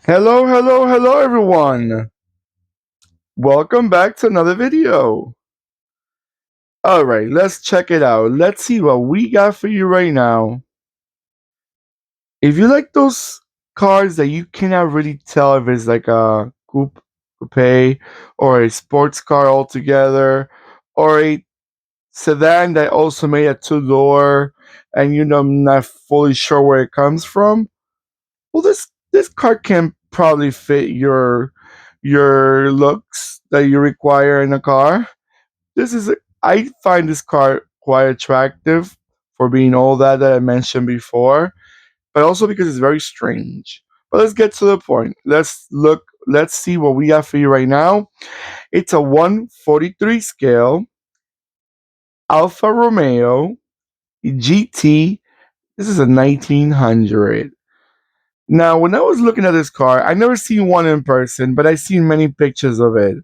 Hello, hello, hello everyone. Welcome back to another video. Alright, let's check it out. Let's see what we got for you right now. If you like those cars that you cannot really tell if it's like a coupe or a sports car altogether, or a sedan that also made a two-door and not fully sure where it comes from, well, this car can probably fit your looks that you require in a car. I find this car quite attractive for being all that I mentioned before, but also because it's very strange. But let's get to the point. Let's see what we got for you right now. It's a 143 scale Alfa Romeo GT. This is a 1900. Now, when I was looking at this car, I never seen one in person, but I seen many pictures of it.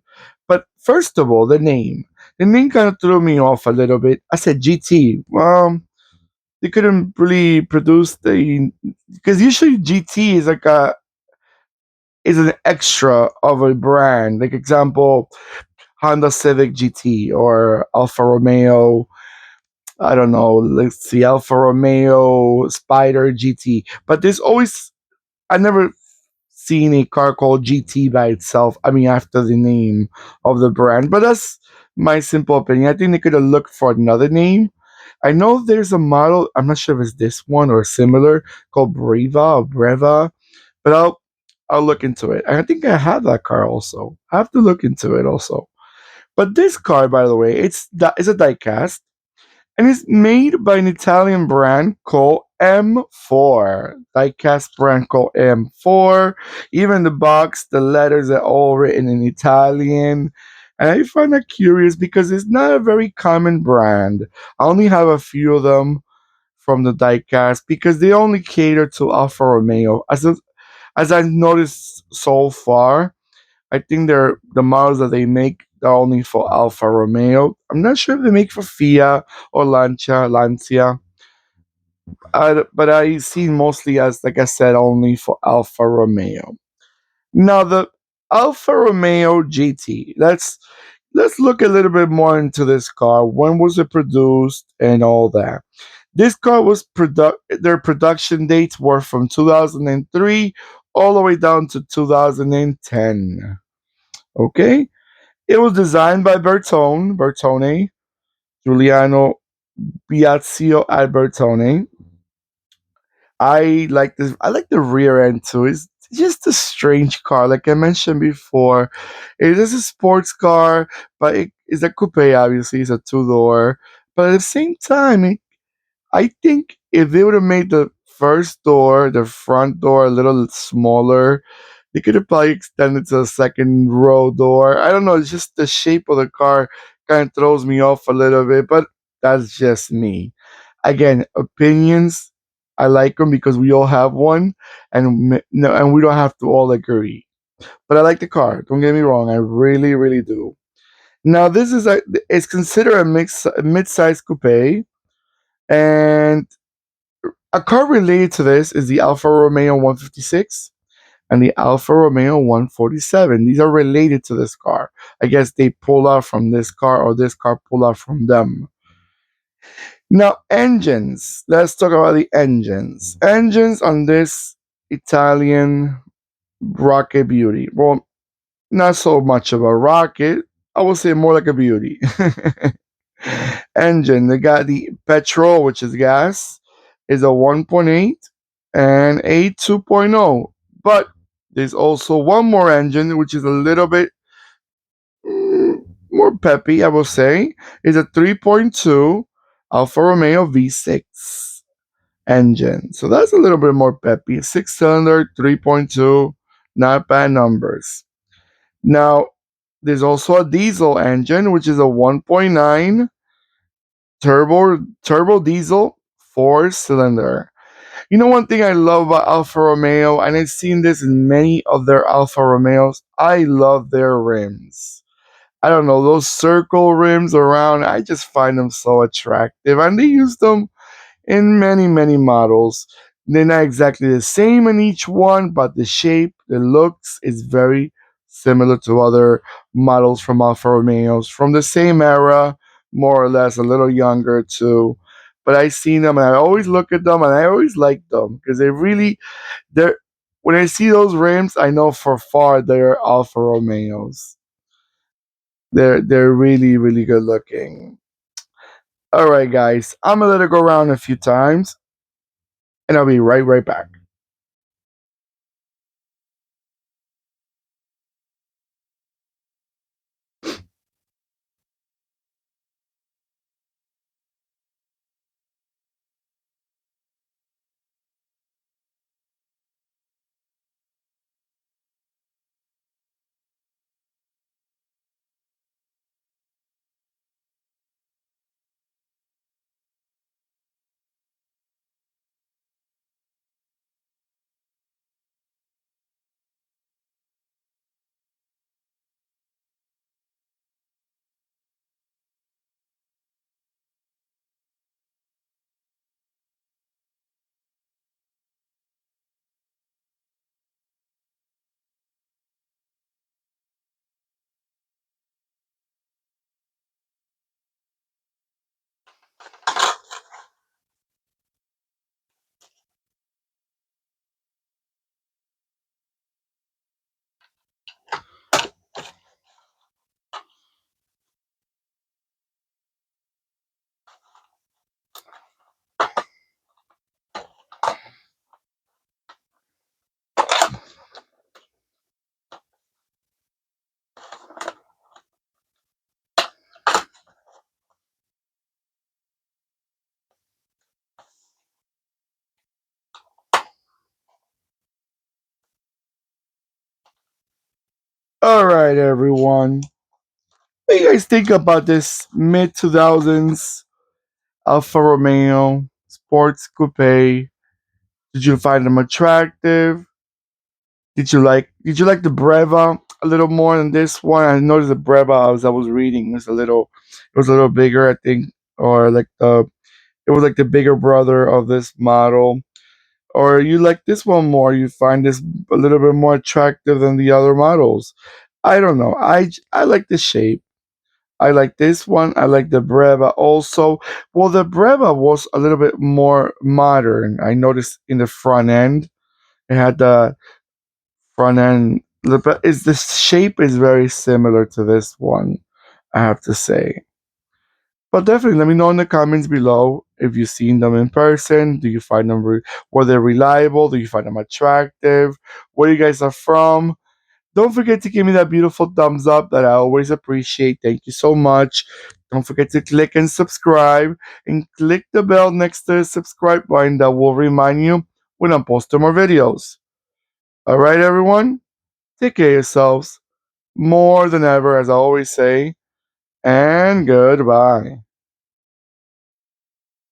But first of all, the name. The name kind of threw me off a little bit. I said GT. Well, they couldn't really produce the because usually GT is an extra of a brand. Like example, Honda Civic GT or Alfa Romeo. I don't know. Let's see, Alfa Romeo Spider GT. But there's always I never seen a car called GT by itself. I mean, after the name of the brand, but that's my simple opinion. I think they could have looked for another name. I know there's a model. I'm not sure if it's this one or similar called Breva or Breva, but I'll look into it. I think I have that car also. I have to look into it also. But this car, by the way, it's a diecast and it's made by an Italian brand called M4. Diecast brand called M4. Even the box, the letters are all written in Italian. And I find that curious because it's not a very common brand. I only have a few of them from the diecast because they only cater to Alfa Romeo. As I've noticed so far, I think the models that they make are only for Alfa Romeo. I'm not sure if they make for Fiat or Lancia, but I see mostly as, like I said, only for Alfa Romeo. Now the Alfa Romeo GT. Let's look a little bit more into this car. When was it produced and all that? This car was their production dates were from 2003 all the way down to 2010. Okay? It was designed by Bertone, Giuliano Biazio at Bertone. I like this. I like the rear end too. It's just a strange car. Like I mentioned before, it is a sports car, but it is a coupe. Obviously, it's a two door. But at the same time, I think if they would have made the first door, the front door, a little smaller, they could have probably extended to a second row door. I don't know. It's just the shape of the car kind of throws me off a little bit, but that's just me. Again, opinions. I like them because we all have one, and no, and we don't have to all agree. But I like the car. Don't get me wrong. I really, really do. Now, it's considered a mid-sized coupe, and a car related to this is the Alfa Romeo 156 and the Alfa Romeo 147. These are related to this car. I guess they pull out from this car or this car pull out from them. Now, engines. Let's talk about the engines. Engines on this Italian rocket beauty. Well, not so much of a rocket. I would say more like a beauty. Engine. They got the petrol, which is gas, is a 1.8 and a 2.0. But there's also one more engine, which is a little bit more peppy, I will say. Is a 3.2 Alfa Romeo V6 engine. So that's a little bit more peppy. Six cylinder, 3.2, not bad numbers. Now, there's also a diesel engine, which is a 1.9 turbo diesel four cylinder. You know, one thing I love about Alfa Romeo, and I've seen this in many of their Alfa Romeos, I love their rims. I don't know, those circle rims around, I just find them so attractive. And they use them in many, many models. They're not exactly the same in each one, but the shape, the looks is very similar to other models from Alfa Romeos from the same era, more or less, a little younger too. But I seen them and I always look at them and I always like them because they're when I see those rims, I know for far they're Alfa Romeos. They're really really good looking. All right, guys, I'm gonna let it go around a few times, and I'll be right back. All right, everyone. What do you guys think about this mid 2000s Alfa Romeo sports coupe? Did you find them attractive? Did you like the Breva a little more than this one? I noticed the Breva as I was reading was a little bigger, I think, or like it was like the bigger brother of this model. Or you like this one more? You find this a little bit more attractive than the other models? I don't know. I like the shape. I like this one. I like the Breva also. Well, the Breva was a little bit more modern. I noticed in the front end, it had the front end. But is the shape is very similar to this one, I have to say. But definitely, let me know in the comments below if you've seen them in person. Do you find them were they reliable? Do you find them attractive? Where you guys are from? Don't forget to give me that beautiful thumbs up that I always appreciate. Thank you so much. Don't forget to click and subscribe and click the bell next to the subscribe button that will remind you when I'm posting more videos. All right, everyone? Take care of yourselves more than ever, as I always say, and goodbye.